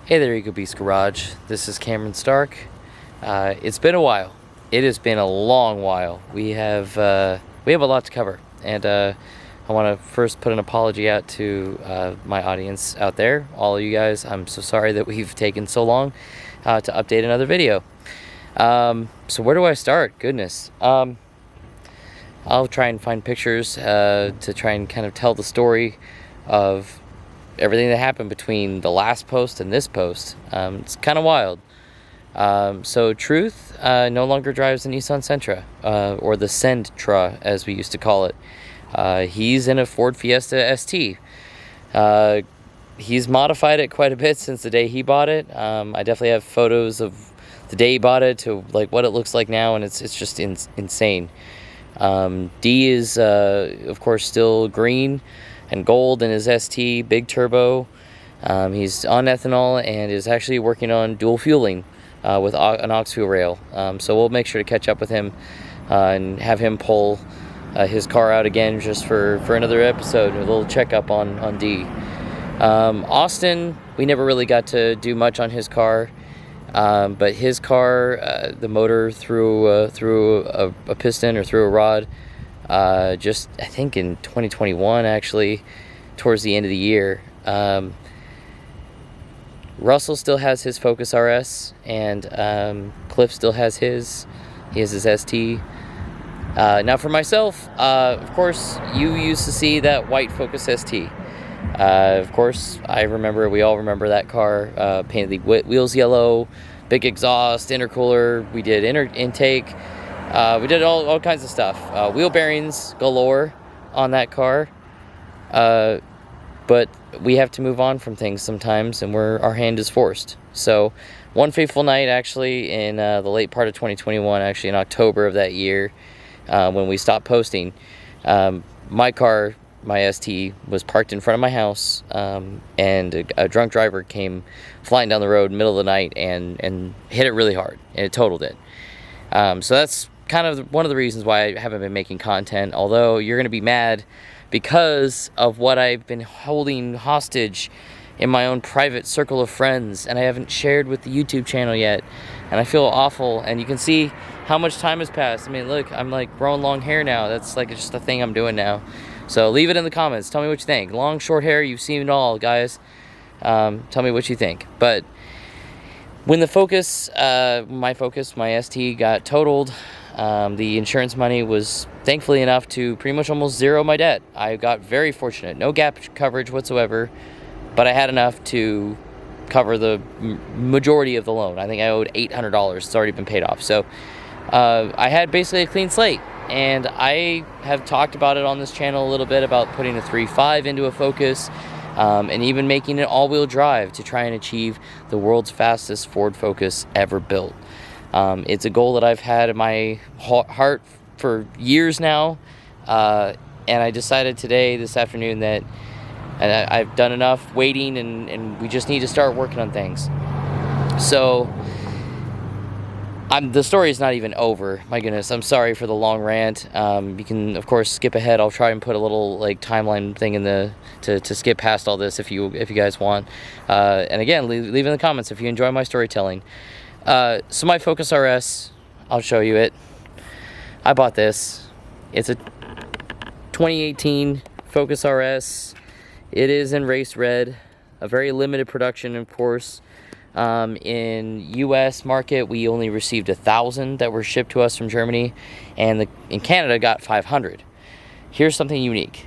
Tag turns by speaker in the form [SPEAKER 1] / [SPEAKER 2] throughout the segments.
[SPEAKER 1] Hey there, EcoBeast Garage. This is Cameron Stark. It's been a while. It has been a long while. We have a lot to cover, and I want to first put an apology out to my audience out there, all of you guys. I'm so sorry that we've taken so long to update another video. So where do I start? Goodness. I'll try and find pictures to try and kind of tell the story of everything that happened between the last post and this post. It's kind of wild. So Truth no longer drives the Nissan Sentra, or the Sentra as we used to call it. He's in a Ford Fiesta ST. He's modified it quite a bit since the day he bought it. I definitely have photos of the day he bought it to like what it looks like now, and it's just insane. D is of course still green and gold in his ST, big turbo. He's on ethanol and is actually working on dual fueling with an aux fuel rail. So we'll make sure to catch up with him and have him pull his car out again just for another episode, a little checkup on D. Austin, we never really got to do much on his car, but his car, the motor through a piston or through a rod, just I think in 2021, actually towards the end of the year. Russell still has his Focus RS, and Cliff still has his. He has his ST. Now for myself, of course, you used to see that white Focus ST. Of course, we all remember that car, painted the wheels yellow, big exhaust, intercooler. We did intake. We did all kinds of stuff. Wheel bearings galore on that car. But we have to move on from things sometimes, and our hand is forced. So one fateful night, actually, in the late part of 2021, actually in October of that year, when we stopped posting, my car, my ST, was parked in front of my house, and a drunk driver came flying down the road in the middle of the night and hit it really hard, and it totaled it. So that's kind of one of the reasons why I haven't been making content, although you're going to be mad because of what I've been holding hostage in my own private circle of friends, and I haven't shared with the YouTube channel yet, and I feel awful. And you can see how much time has passed. I mean, look, I'm like growing long hair now. That's like just a thing I'm doing now. So leave it in the comments. Tell me what you think. Long, short hair, you've seen it all, guys. Tell me what you think. But when the Focus, my ST got totaled, the insurance money was thankfully enough to pretty much almost zero my debt. I got very fortunate. No gap coverage whatsoever, but I had enough to cover the majority of the loan. I think I owed $800. It's already been paid off. So I had basically a clean slate. And I have talked about it on this channel a little bit about putting a 3.5 into a Focus, and even making it all-wheel drive to try and achieve the world's fastest Ford Focus ever built. It's a goal that I've had in my heart for years now, and I decided this afternoon, that I've done enough waiting, and we just need to start working on things. So the story is not even over. My goodness, I'm sorry for the long rant. You can of course skip ahead. I'll try and put a little like timeline thing in to skip past all this if you guys want. And again, leave in the comments if you enjoy my storytelling. So my Focus RS, I'll show you it. I bought this. It's a 2018 Focus RS. It is in race red, a very limited production, of course. In U.S. market, we only received 1,000 that were shipped to us from Germany, and in Canada got 500. Here's something unique.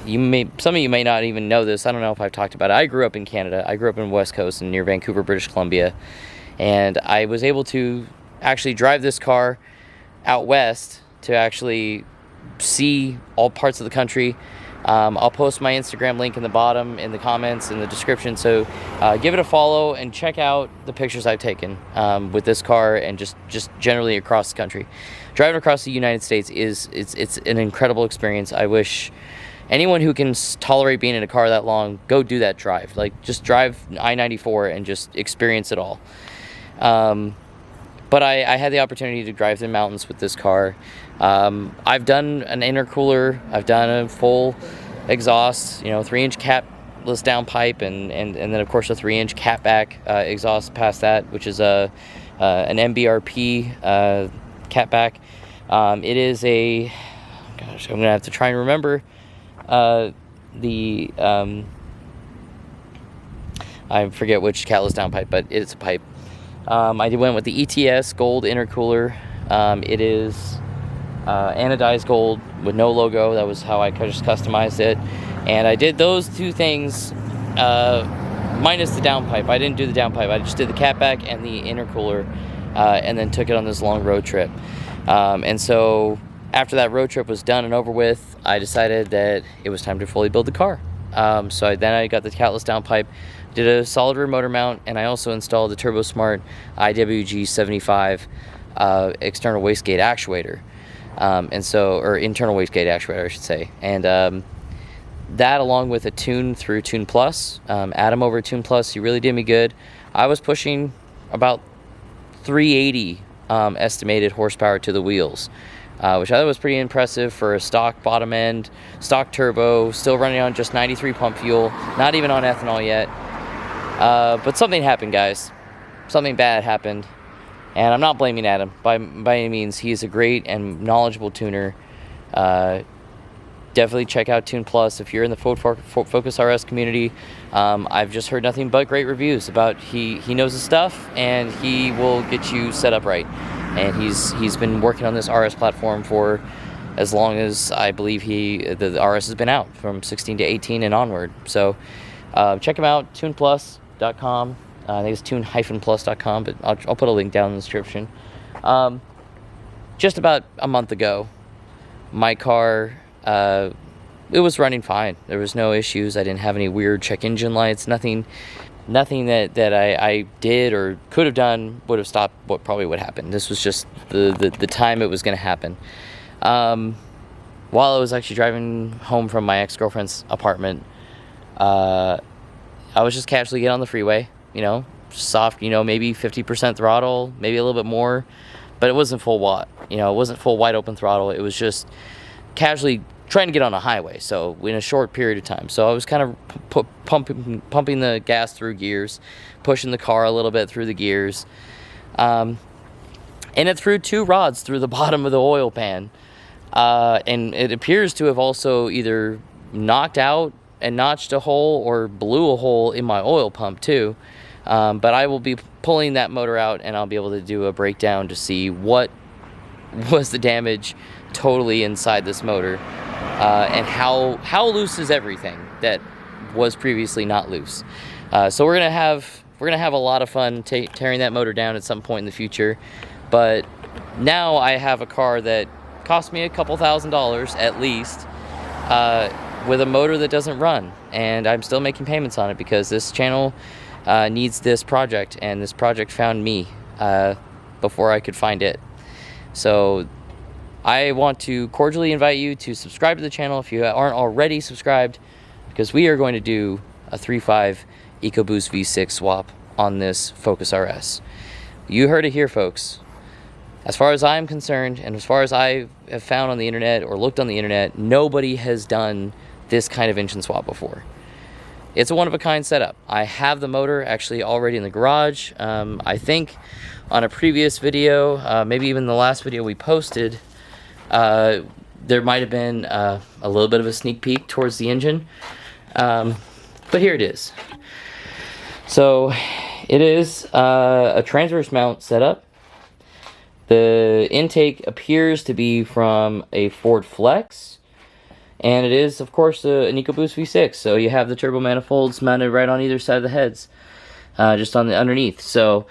[SPEAKER 1] Some of you may not even know this. I don't know if I've talked about it. I grew up in Canada. I grew up in West Coast near Vancouver, British Columbia, and I was able to actually drive this car out west to actually see all parts of the country. I'll post my Instagram link in the bottom, in the comments, in the description, so give it a follow and check out the pictures I've taken with this car and just generally across the country. Driving across the United States it's an incredible experience. I wish anyone who can tolerate being in a car that long, go do that drive. Like, just drive I-94 and just experience it all. But I had the opportunity to drive the mountains with this car. I've done an intercooler. I've done a full exhaust, 3-inch cap catless downpipe, and then of course a 3-inch catback exhaust past that, which is an MBRP catback. It is a, gosh, I'm gonna have to try and remember I forget which catless downpipe, but it's a pipe. I went with the ETS gold intercooler. It is anodized gold with no logo. That was how I just customized it, and I did those two things minus the downpipe. I didn't do the downpipe. I just did the catback and the intercooler, and then took it on this long road trip. And so after that road trip was done and over with, I decided that it was time to fully build the car. So then I got the catless downpipe, did a solid rear motor mount, and I also installed the TurboSmart IWG75 external wastegate actuator, or internal wastegate actuator, I should say. And that, along with a tune through Tune Plus, Adam over Tune Plus, he really did me good. I was pushing about 380 estimated horsepower to the wheels, which I thought was pretty impressive for a stock bottom end, stock turbo, still running on just 93 pump fuel, not even on ethanol yet. But something happened, guys. Something bad happened, and I'm not blaming Adam by any means. He is a great and knowledgeable tuner. Definitely check out Tune Plus if you're in the Focus RS community. I've just heard nothing but great reviews about he knows his stuff, and he will get you set up right. And he's been working on this RS platform for as long as I believe the RS has been out, from 16 to 18 and onward. So check him out, tuneplus.com. I think it's tune-plus.com, but I'll put a link down in the description. Just about a month ago, my car, it was running fine. There was no issues. I didn't have any weird check engine lights. Nothing that I did or could have done would have stopped what probably would happen. This was just the time it was going to happen. While I was actually driving home from my ex-girlfriend's apartment, I was just casually getting on the freeway, soft, maybe 50% throttle, maybe a little bit more, but it wasn't full watt, it wasn't full wide open throttle. It was just casually trying to get on a highway, so in a short period of time. So I was kind of pumping the gas through gears, pushing the car a little bit through the gears, and it threw 2 rods through the bottom of the oil pan, and it appears to have also either knocked out and notched a hole or blew a hole in my oil pump too. But I will be pulling that motor out, and I'll be able to do a breakdown to see what was the damage totally inside this motor, and how loose is everything that was previously not loose. So we're gonna have a lot of fun tearing that motor down at some point in the future. But now I have a car that cost me a couple $1,000s at least, with a motor that doesn't run, and I'm still making payments on it because this channel needs this project, and this project found me before I could find it. So I want to cordially invite you to subscribe to the channel if you aren't already subscribed, because we are going to do a 3.5 EcoBoost V6 swap on this Focus RS. You heard it here, folks. As far as I'm concerned, and as far as I have found on the internet or looked on the internet, nobody has done this kind of engine swap before. It's a one-of-a-kind setup. I have the motor actually already in the garage. I think on a previous video, maybe even the last video we posted, there might have been a little bit of a sneak peek towards the engine. But here it is. So it is a transverse mount setup. The intake appears to be from a Ford Flex, and it is, of course, an EcoBoost V6. So you have the turbo manifolds mounted right on either side of the heads, just on the underneath. So,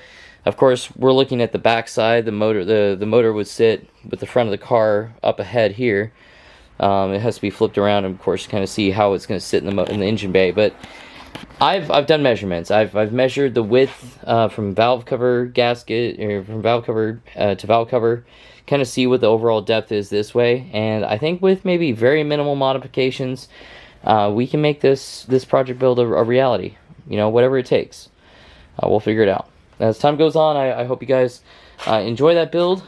[SPEAKER 1] of course, we're looking at the back side. The motor would sit with the front of the car up ahead here. It has to be flipped around, and of course, kind of see how it's going to sit in the engine bay. But I've done measurements. I've measured the width from valve cover gasket, or from valve cover to valve cover, kind of see what the overall depth is this way. And I think with maybe very minimal modifications, we can make this project build a reality. Whatever it takes, we'll figure it out. As time goes on, I hope you guys enjoy that build,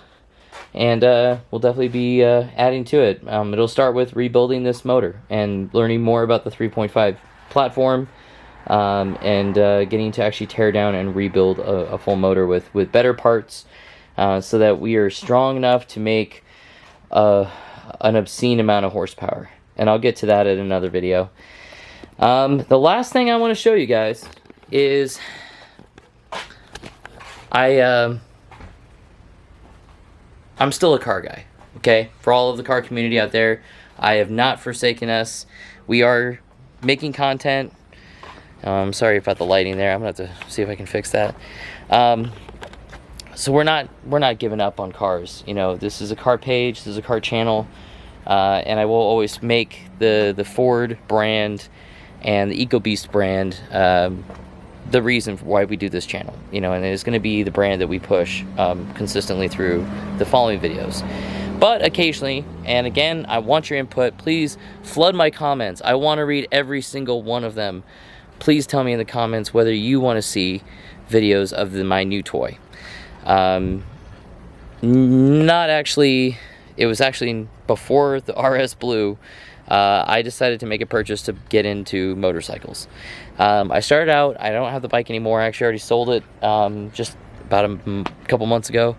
[SPEAKER 1] and we'll definitely be adding to it. It'll start with rebuilding this motor and learning more about the 3.5 platform, and getting to actually tear down and rebuild a full motor with better parts, so that we are strong enough to make an obscene amount of horsepower. And I'll get to that in another video. The last thing I want to show you guys is I'm still a car guy, okay? For all of the car community out there, I have not forsaken us. We are making content. I'm sorry about the lighting there. I'm gonna have to see if I can fix that. So we're not giving up on cars. You know, this is a car page, this is a car channel, and I will always make the Ford brand and the EcoBeast brand the reason for why we do this channel. You know, and it's going to be the brand that we push consistently through the following videos. But occasionally, and again, I want your input. Please flood my comments. I want to read every single one of them. Please tell me in the comments whether you want to see videos of my new toy. Not actually, it was actually before the RS Blue, I decided to make a purchase to get into motorcycles. I started out, I don't have the bike anymore. I actually already sold it just about a couple months ago.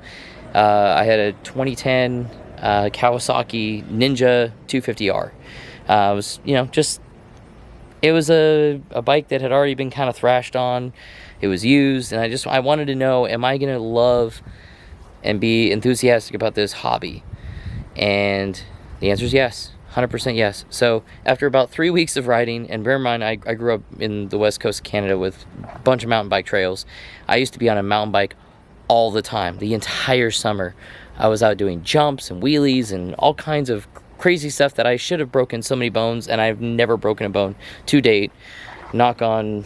[SPEAKER 1] I had a 2010 Kawasaki Ninja 250R. It was, you know, just, it was a bike that had already been kind of thrashed on. It was used, and I wanted to know, am I going to love and be enthusiastic about this hobby? And the answer is yes. 100% yes. So after about 3 weeks of riding, and bear in mind I grew up in the west coast of Canada with a bunch of mountain bike trails. I used to be on a mountain bike all the time, the entire summer. I was out doing jumps and wheelies and all kinds of crazy stuff that I should have broken so many bones, and I've never broken a bone to date. Knock on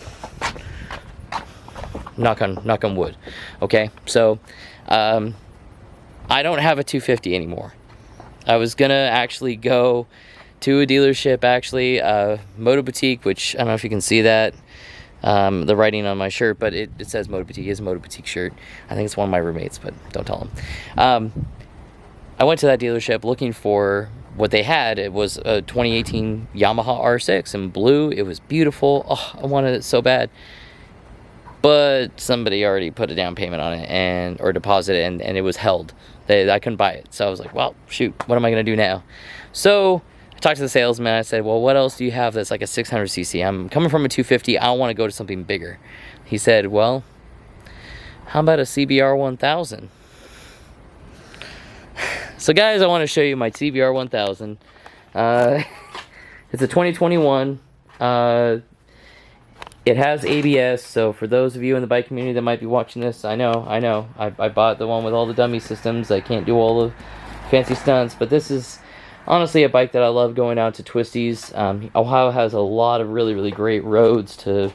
[SPEAKER 1] wood. Okay, so I don't have a 250 anymore. I was gonna actually go to a dealership, actually, Moto Boutique, which I don't know if you can see that, the writing on my shirt, but it says Moto Boutique. It's a Moto Boutique shirt. I think it's one of my roommates, but don't tell them. I went to that dealership looking for what they had. It was a 2018 Yamaha R6 in blue. It was beautiful. Oh, I wanted it so bad. But somebody already put a down payment on it or deposit it, and it was held. I couldn't buy it. So I was like, well, shoot, what am I going to do now? So I talked to the salesman. I said, well, what else do you have that's like a 600cc? I'm coming from a 250. I want to go to something bigger. He said, well, how about a CBR 1000? So guys, I want to show you my CBR 1000. It's a 2021. It has ABS, so for those of you in the bike community that might be watching this, I know, I bought the one with all the dummy systems. I can't do all the fancy stunts, but this is honestly a bike that I love going out to twisties. Ohio has a lot of really great roads to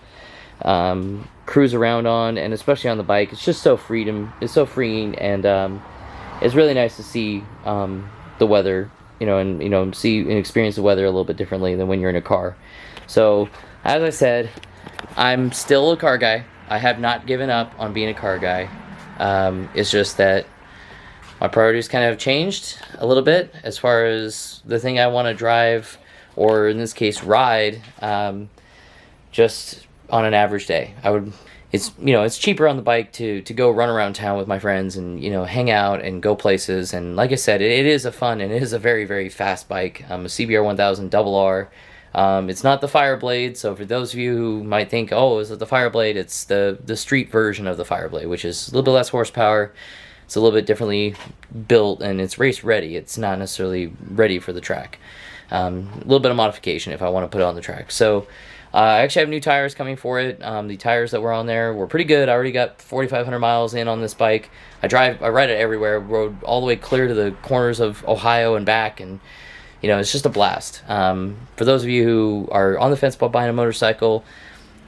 [SPEAKER 1] cruise around on, and especially on the bike. It's just so freeing, and it's really nice to see the weather, and see and experience the weather a little bit differently than when you're in a car. So, as I said, I'm still a car guy. I have not given up on being a car guy. It's just that my priorities kind of have changed a little bit as far as the thing I want to drive, or in this case ride, just on an average day. It's cheaper on the bike to go run around town with my friends and hang out and go places. And like I said, it is a fun and it is a very fast bike. A CBR 1000 double R. It's not the Fireblade, so for those of you who might think, oh, is it the Fireblade? It's the street version of the Fireblade, which is a little bit less horsepower. It's a little bit differently built, and it's race ready. It's not necessarily ready for the track. A little bit of modification if I want to put it on the track. So I actually have new tires coming for it. The tires that were on there were pretty good. I already got 4,500 miles in on this bike. I ride it everywhere. Rode all the way clear to the corners of Ohio and back, and it's just a blast. For those of you who are on the fence about buying a motorcycle,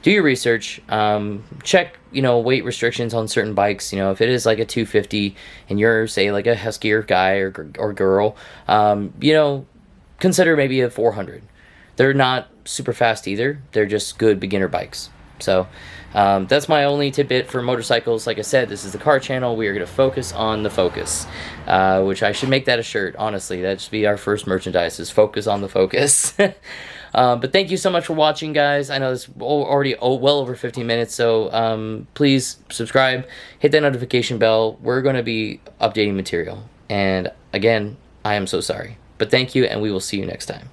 [SPEAKER 1] do your research. Check, weight restrictions on certain bikes. If it is like a 250 and you're, say, like a huskier guy or girl, consider maybe a 400. They're not super fast either. They're just good beginner bikes. So that's my only tidbit for motorcycles. Like I said, this is the car channel. We are going to focus on the focus, which I should make that a shirt, honestly. That should be our first merchandise, is focus on the focus. But thank you so much for watching, guys. I know this is already well over 15 minutes, so please subscribe, hit that notification bell. We're going to be updating material. And again, I am so sorry. But thank you, and we will see you next time.